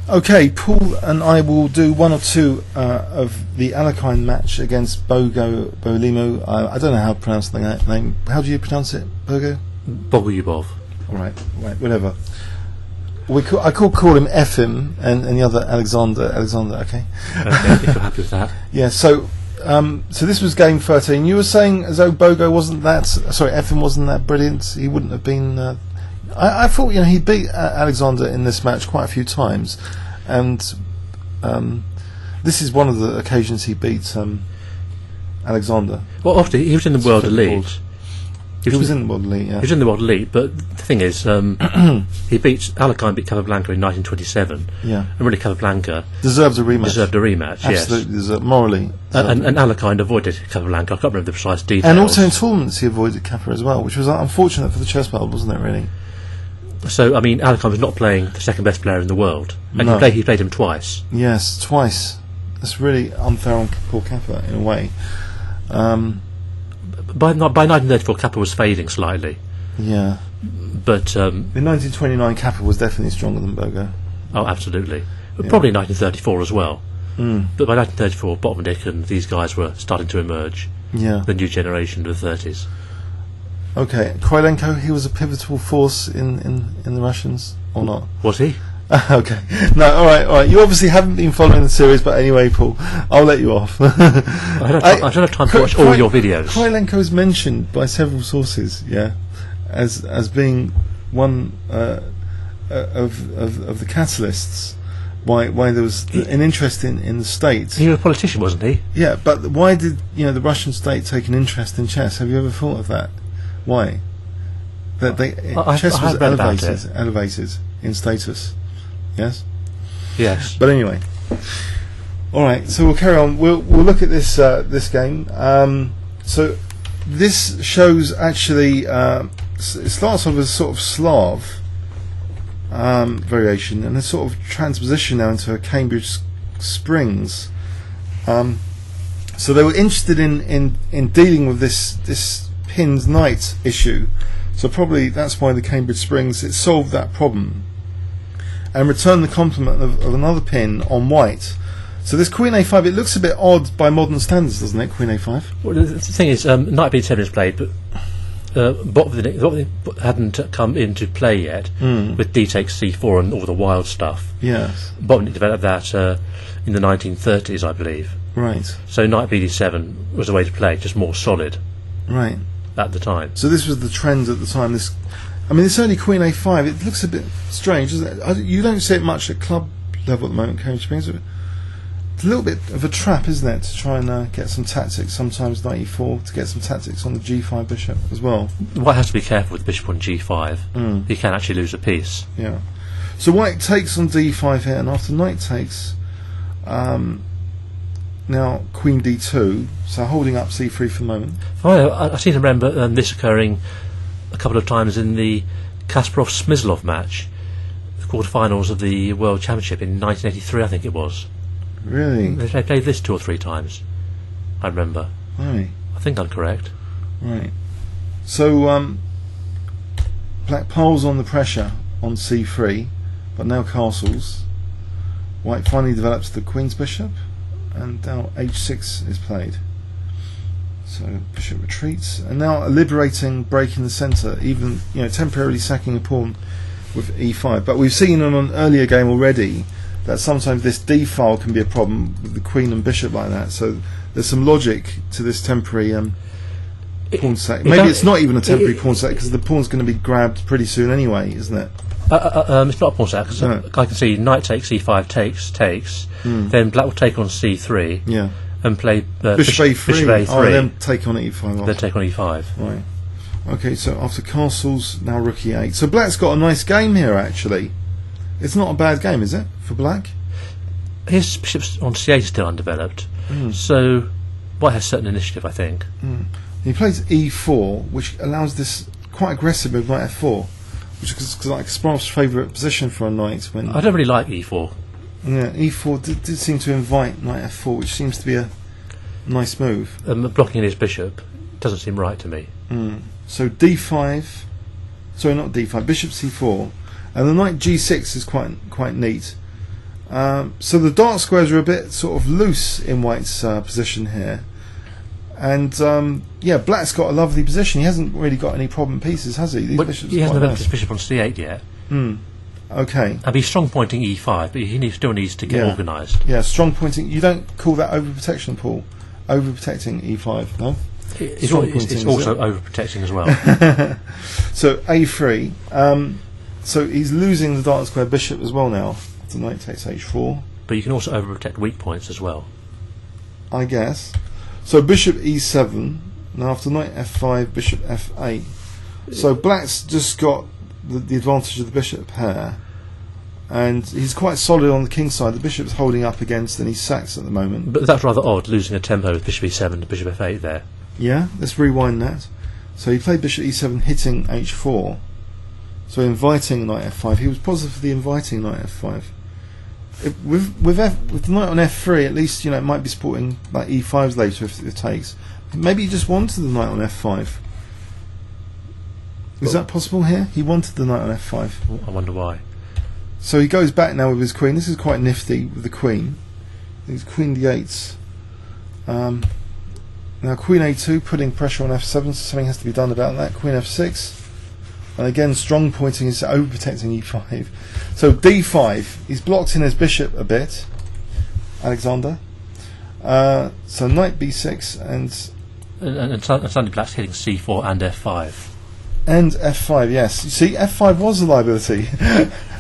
Okay, Paul and I will do one or two of the Alekhine match against Bogoljubov. I don't know how to pronounce the name. How do you pronounce it, Bogo? Bogoljubov. All right, whatever. I call him Efim and the other Alexander. Okay. Okay, if you're happy with that. Yeah. So this was game 13. You were saying as though Bogo wasn't that. Sorry, Efim wasn't that brilliant. He wouldn't have been. I thought he beat Alexander in this match quite a few times, and this is one of the occasions he beat Alexander. Well, obviously he was in the World Elite. He was in the World Elite, yeah. He was in the World Elite, but the thing is, Alekhine beat Capablanca in 1927. Yeah. And really Capablanca deserved a rematch. Absolutely, yes. Morally. And Alekhine avoided Capablanca. I can't remember the precise details. And also in tournaments he avoided Kappa as well, which was unfortunate for the chess world, wasn't it, really? So, I mean, Alekhine was not playing the second best player in the world. And no. he played him twice. Yes, twice. That's really unfair on poor Kappa, in a way. By 1934, Kappa was fading slightly. Yeah. But in 1929, Kappa was definitely stronger than Bogo. Oh, absolutely. Yeah. Probably in 1934 as well. Mm. But by 1934, Botvinnik and these guys were starting to emerge. Yeah. The new generation of the 30s. Okay, Krylenko, he was a pivotal force in the Russians, or not? Was he? Okay. No, all right. You obviously haven't been following the series, but anyway, Paul, I'll let you off. I don't have time to watch all your videos. Krylenko is mentioned by several sources, yeah, as being one of the catalysts why there was an interest in the state. He was a politician, wasn't he? Yeah, but why did the Russian state take an interest in chess? Have you ever thought of that? Why? That chess was elevated in status. Yes. Yes. But anyway, all right. So we'll carry on. We'll look at this game. So this shows actually it starts off as a sort of Slav variation, and a sort of transposition now into a Cambridge Springs. So they were interested in dealing with this pinned knight issue. So probably that's why the Cambridge Springs, it solved that problem and returned the complement of another pin on white. So this Queen A5, it looks a bit odd by modern standards, doesn't it, Queen A5? Well, the thing is, Knight B7 is played, but Botvinnik hadn't come into play yet with D takes C4 and all the wild stuff. Yes. Botvinnik developed that in the 1930s, I believe. Right. So Knight BD7 was a way to play, just more solid. Right. At the time. So this was the trend at the time. It's only Queen A5. It looks a bit strange, doesn't it? You don't see it much at club level at the moment, Cambridge Springs. It's a little bit of a trap, isn't it, to try and get some tactics, sometimes Knight E4, to get some tactics on the G5 bishop as well. White has to be careful with bishop on G5. He can actually lose a piece. Yeah. So White takes on D5 here, and after Knight takes, now Queen D2, so holding up C3 for the moment. I seem to remember this occurring a couple of times in the Kasparov-Smyslov match, the quarterfinals of the World Championship in 1983, I think it was. Really? They played this 2 or 3 times, I remember. Right. I think I'm correct. Right. So Black piles on the pressure on C3, but now castles. White finally develops the Queen's bishop, and now H6 is played. So bishop retreats, and now a liberating break in the centre, even temporarily sacking a pawn with E5. But we've seen in an earlier game already that sometimes this D file can be a problem with the Queen and bishop like that. So there's some logic to this temporary pawn sack. Maybe it's not even a temporary pawn sack because the pawn's going to be grabbed pretty soon anyway, isn't it? It's not a pawn sack because I can see Knight takes E5 takes. Then Black will take on C3. Yeah. And play bishop A3. Bishop A3. Oh, and then take on E5. Off. Then take on E5. Right. Okay, so after castles, now rook E8. So Black's got a nice game here, actually. It's not a bad game, is it, for Black? His bishop's on C8 is still undeveloped, so White has certain initiative, I think. He plays E4, which allows this quite aggressive move, Knight F4, which is like Kasparov's favourite position for a knight. When I don't really like E4. Yeah, E4 did seem to invite Knight F4, which seems to be a nice move. Blocking his bishop doesn't seem right to me. So D5, sorry, not D5, bishop C4, and the Knight G6 is quite neat. So the dark squares are a bit sort of loose in white's position here, and yeah, black's got a lovely position. He hasn't really got any problem pieces, has he? But he hasn't developed his bishop on c8 yet. Okay. And he's strong pointing e5, but he still needs to get organised. Yeah, strong pointing. You don't call that overprotection, Paul? Overprotecting e5, no? It's also overprotecting as well. So a3. So he's losing the dark square bishop as well now. After knight takes h4. But you can also overprotect weak points as well, I guess. So bishop e7. Now after knight f5, bishop f8. So black's just got the advantage of the bishop pair, and he's quite solid on the king side. The bishop's holding up against, and he's sacked at the moment. But that's rather odd, losing a tempo with bishop e7 to bishop f8 there. Yeah, let's rewind that. So he played bishop e7 hitting h4, so inviting knight f5. He was positively inviting knight f5. With the knight on f3, at least, you know, it might be supporting like e5s later if it takes. Maybe he just wanted the knight on f5. Is that possible here? He wanted the knight on f5. I wonder why. So he goes back now with his queen. This is quite nifty with the queen. He's queen d8. Now queen a2, putting pressure on f7, so something has to be done about that. Queen f6. And again, strong pointing is overprotecting e5. So d5, he's blocked in his bishop a bit, Alexander. So knight b6 and suddenly black's hitting c4 and f5. And f5, yes. You see, f5 was a liability,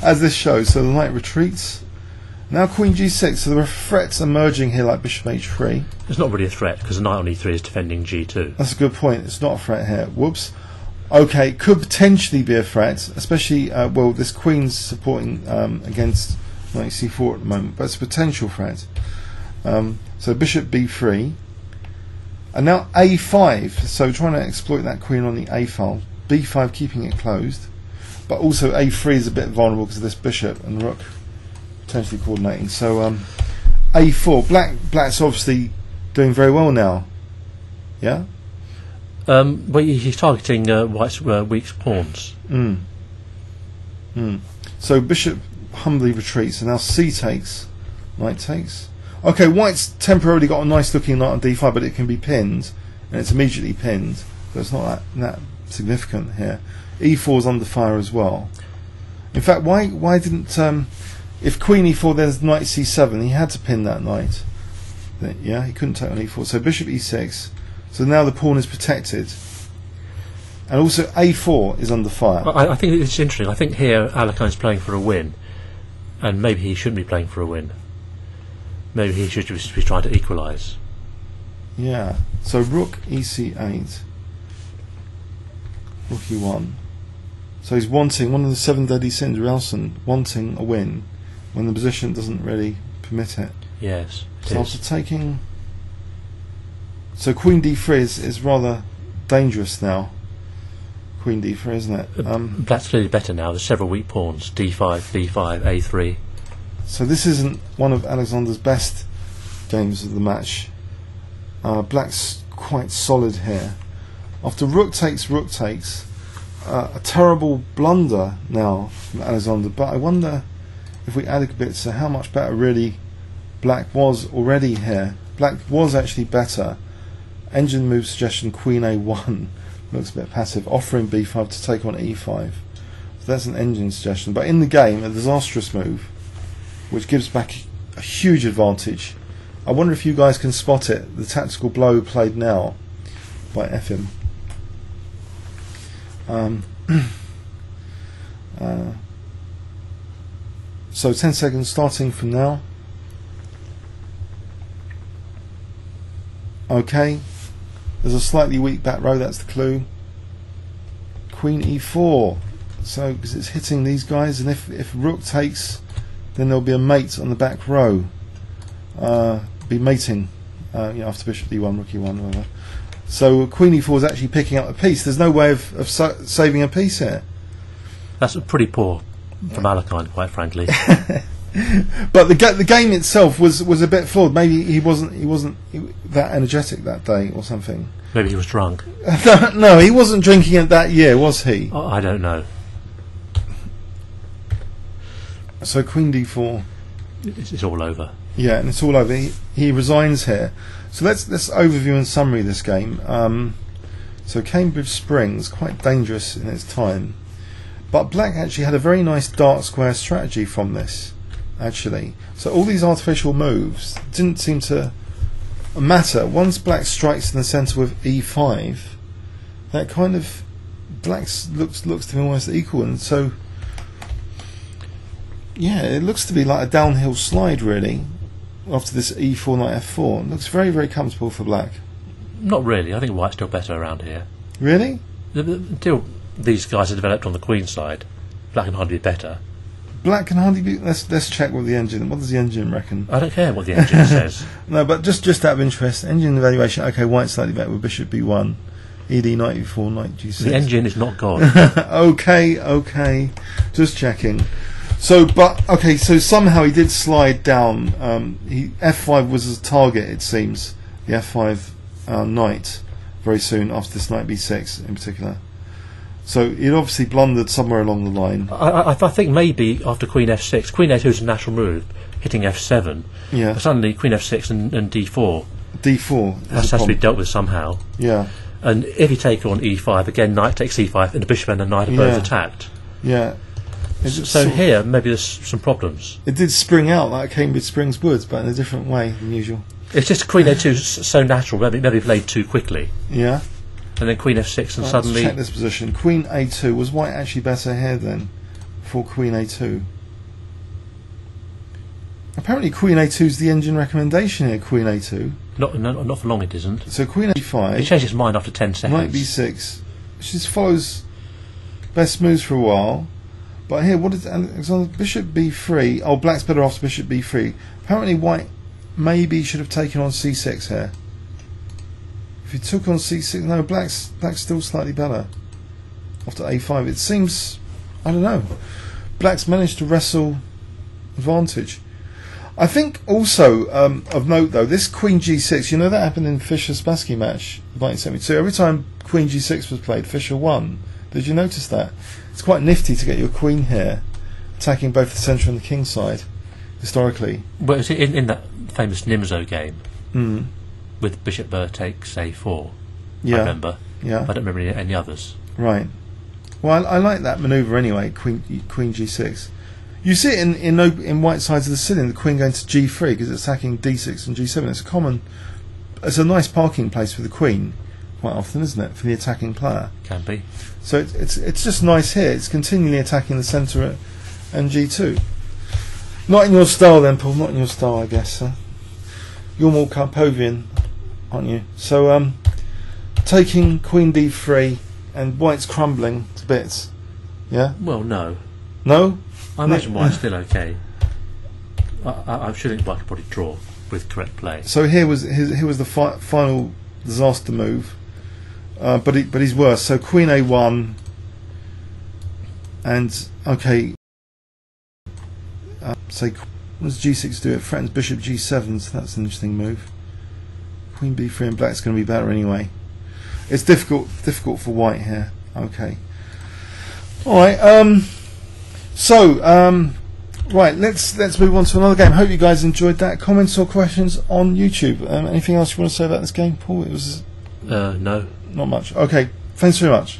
as this shows. So the knight retreats. Now queen g6, so there are threats emerging here like bishop h3. It's not really a threat, because the knight on e3 is defending g2. That's a good point. It's not a threat here. Whoops. Okay, it could potentially be a threat, especially, well, this queen's supporting against knight c4 at the moment, but it's a potential threat. So bishop b3. And now a5, so trying to exploit that queen on the a file. b5 keeping it closed, but also a3 is a bit vulnerable because of this bishop and rook potentially coordinating. So a4, black's obviously doing very well now. Yeah. Well, he's targeting white's weak pawns. So bishop humbly retreats, and now c takes, knight takes. Okay, white's temporarily got a nice looking knight on d5, but it can be pinned, and it's immediately pinned, so it's not that significant here. e4's under fire as well. In fact, why didn't if queen e4 there's knight c7, he had to pin that knight. Yeah, he couldn't take on e4. So bishop e6. So now the pawn is protected, and also a4 is under fire. I think it's interesting. I think here Alekhine's playing for a win, and maybe he shouldn't be playing for a win. Maybe he should just be trying to equalise. Yeah. So rook ec8. Rook e1. So he's wanting, one of the 7 deadly sins, Relson, wanting a win when the position doesn't really permit it. Yes. So after taking, so queen d3 is rather dangerous now. Queen d3, isn't it? Black's clearly better now. There's several weak pawns: d5, b5, a3. So this isn't one of Alexander's best games of the match. Black's quite solid here. After rook takes, a terrible blunder now from Alexander, but I wonder if we add a bit, so how much better really black was already here. Black was actually better. Engine move suggestion queen a1 looks a bit passive, offering b5 to take on e5. So that's an engine suggestion, but in the game a disastrous move which gives back a huge advantage. I wonder if you guys can spot it, the tactical blow played now by Efim. So 10 seconds starting from now. Okay, there's a slightly weak back row, that's the clue. Queen e4, so because it's hitting these guys, and if rook takes, then there'll be a mate on the back row. Be mating, after bishop d1, rook e1, whatever. So queen e4 is actually picking up a piece. There's no way of saving a piece here. That's pretty poor from Alekhine, quite frankly. But the game itself was a bit flawed. Maybe he wasn't that energetic that day or something. Maybe he was drunk. No, he wasn't drinking it that year, was he? I don't know. So queen d4. it's all over. Yeah, and it's all over. He resigns here. So let's overview and summary this game. So Cambridge Springs, quite dangerous in its time, but Black actually had a very nice dark square strategy from this, actually. So all these artificial moves didn't seem to matter. Once Black strikes in the centre with E5, that kind of Black's looks to be almost equal, and so yeah, it looks to be like a downhill slide really after this E4 knight F4. It looks very, very comfortable for Black. Not really. I think White's still better around here. Really? Until these guys are developed on the Queen side, Black can hardly be better. Black can hardly be. Let's check what the engine. What does the engine reckon? I don't care what the engine says. No, but just out of interest, engine evaluation. Okay, White's slightly better with Bishop B1, ED knight E4, knight G6. The engine is not God. okay, just checking. So, so somehow he did slide down. F5 was his target, it seems. The F5 knight very soon after this knight B6 in particular. So he'd obviously blundered somewhere along the line. I think maybe after Queen F6, Queen A2 is a natural move, hitting F7. Yeah. But suddenly Queen F6 and D4. D4 has to be dealt with somehow. Yeah. And if you take on E5, again knight takes E5, and the bishop and the knight are both attacked. Yeah. So here, maybe there's some problems. It did spring out like Cambridge Springs would, but in a different way than usual. It's just Queen A2 is so natural, maybe played too quickly. Yeah. And then Queen F6 and suddenly... Let's check this position. Queen A2. Was White actually better here then? Before Queen A2? Apparently Queen A2 is the engine recommendation here, Queen A2. Not for long it isn't. So Queen A5... It changed its mind after 10 seconds. Knight B6. She just follows best moves for a while. But here, what is Alexander? Bishop B3. Oh, Black's better after Bishop B3. Apparently White maybe should have taken on C6 here. If you took on C6, no, Black's still slightly better after A5. It seems, I don't know, Black's managed to wrestle advantage. I think also of note though, this Queen G6, you know that happened in Fischer-Spassky match 1972. Every time Queen G6 was played, Fischer won. Did you notice that? It's quite nifty to get your queen here, attacking both the centre and the king side, historically. Well, is it in that famous Nimzo game with Bishop takes A4? Yeah. I remember. Yeah. I don't remember any others. Right. Well, I like that manoeuvre anyway. Queen G6. You see it in White sides of the ceiling, the queen going to G3 because it's attacking D6 and G7. It's a nice parking place for the queen, quite often, isn't it, for the attacking player? Can be. So it's just nice here. It's continually attacking the centre and G2. Not in your style then, Paul. Not in your style, I guess. You're more Karpovian, aren't you? So taking Queen D3 and White's crumbling to bits. Yeah. Well, no. No. I imagine White's still okay. I should think White could probably draw with correct play. So here was the final disaster move. But he's worse. So Queen A1 and okay. Say what does G6 do? It threatens Bishop G7, so that's an interesting move. Queen B3 and Black's going to be better anyway. It's difficult for White here. Okay. All right. Right. Let's move on to another game. Hope you guys enjoyed that. Comments or questions on YouTube. Anything else you want to say about this game, Paul? It was no. Not much. Okay, thanks very much.